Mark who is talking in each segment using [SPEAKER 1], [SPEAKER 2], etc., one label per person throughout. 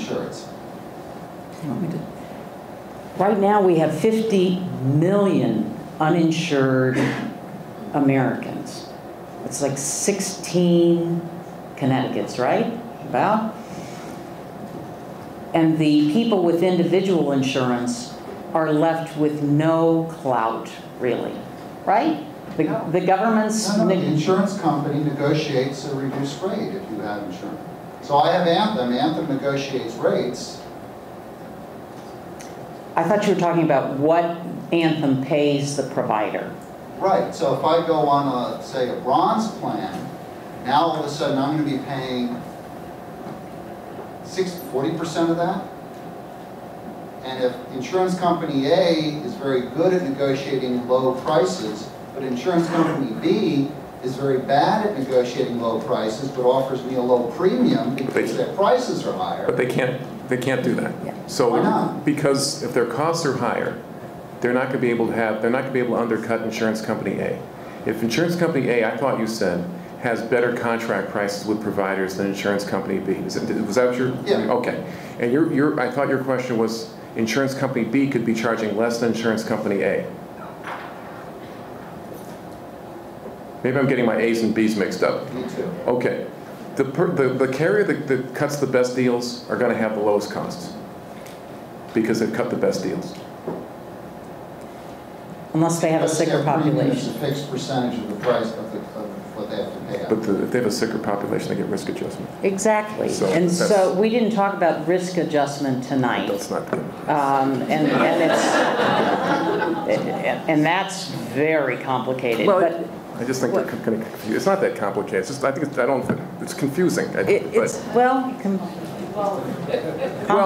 [SPEAKER 1] insurance?
[SPEAKER 2] Right now we have 50 million uninsured Americans. It's like 16 Connecticut's, right? About. And the people with individual insurance are left with no clout, really, right? The government's...
[SPEAKER 1] No, the insurance company negotiates a reduced rate if you have insurance. So I have Anthem. Anthem negotiates rates.
[SPEAKER 2] I thought you were talking about what Anthem pays the provider.
[SPEAKER 1] Right. So if I go on, say, a bronze plan, now all of a sudden I'm going to be paying 40% of that. And if insurance company A is very good at negotiating low prices, but insurance company B is very bad at negotiating low prices, but offers me a low premium because their prices are higher.
[SPEAKER 3] But they can't do that.
[SPEAKER 2] Yeah.
[SPEAKER 3] So
[SPEAKER 1] why not?
[SPEAKER 3] Because if their costs are higher, they're not going to be able to undercut insurance company A. If insurance company A, I thought you said, has better contract prices with providers than insurance company B. Was that what you're?
[SPEAKER 1] Yeah.
[SPEAKER 3] Okay. And I thought your question was insurance company B could be charging less than insurance company A. Maybe I'm getting my A's and B's mixed up.
[SPEAKER 1] Me too.
[SPEAKER 3] Okay. The carrier that cuts the best deals are going to have the lowest costs because they've cut the best deals.
[SPEAKER 2] Unless they have a sicker population.
[SPEAKER 1] It's a fixed percentage of the price of what they have to pay out.
[SPEAKER 3] But if they have a sicker population, they get risk adjustment.
[SPEAKER 2] Exactly. So we didn't talk about risk adjustment tonight.
[SPEAKER 3] That's not good.
[SPEAKER 2] And that's very complicated.
[SPEAKER 3] Well,
[SPEAKER 2] but
[SPEAKER 3] I just think they're kind of confused. It's not that complicated. It's just it's confusing.
[SPEAKER 2] Well,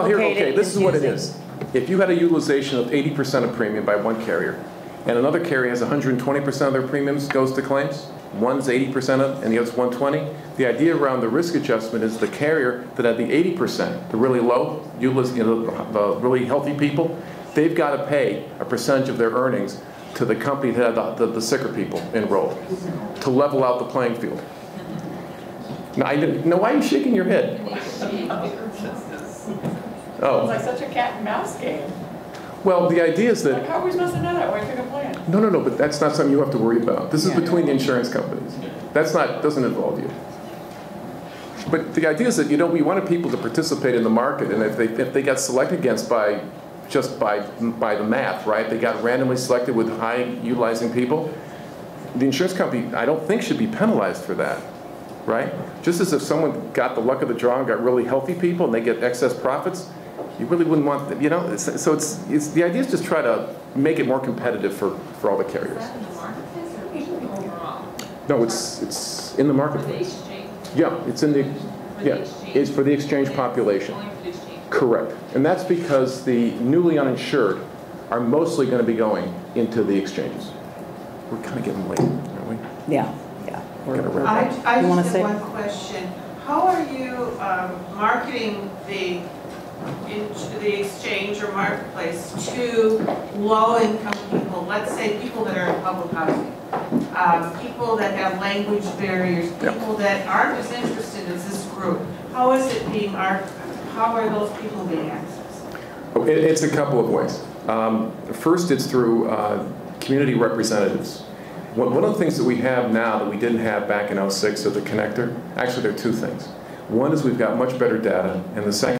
[SPEAKER 3] here, okay, this is what it is. If you had a utilization of 80% of premium by one carrier, and another carrier has 120% of their premiums goes to claims, one's 80% of, and the other's 120. The idea around the risk adjustment is the carrier that had the 80%, the really low, the really healthy people, they've got to pay a percentage of their earnings to the company that had the sicker people enrolled to level out the playing field. Now, why are you shaking your head? Oh.
[SPEAKER 4] It's like such a cat and mouse game.
[SPEAKER 3] Well, the idea is that...
[SPEAKER 4] Like, how are we supposed to know that when we pick a plan?
[SPEAKER 3] No, but that's not something you have to worry about. This is between the insurance companies. Doesn't involve you. But the idea is that, we wanted people to participate in the market, and if they got selected against by the math, right? They got randomly selected with high utilizing people. The insurance company, I don't think, should be penalized for that, right? Just as if someone got the luck of the draw and got really healthy people and they get excess profits, you really wouldn't want that, So it's the idea is just try to make it more competitive for all the carriers.
[SPEAKER 5] Is that in the marketplace or overall?
[SPEAKER 3] No, it's in the marketplace.
[SPEAKER 5] For the exchange?
[SPEAKER 3] Yeah, it's in the it's for the exchange population.
[SPEAKER 5] Only for the exchange.
[SPEAKER 3] Correct. And that's because the newly uninsured are mostly going to be going into the exchanges. We're kind of getting late, aren't we?
[SPEAKER 2] Yeah.
[SPEAKER 6] I just have one question. How are you marketing the exchange or marketplace to low-income people? Let's say people that are in public housing, people that have language barriers, people that aren't as interested as this group. How is it being how are those people being accessed?
[SPEAKER 3] It's a couple of ways. First, it's through community representatives. One of the things that we have now that we didn't have back in '06 of the connector, actually there are two things. One is we've got much better data, and the second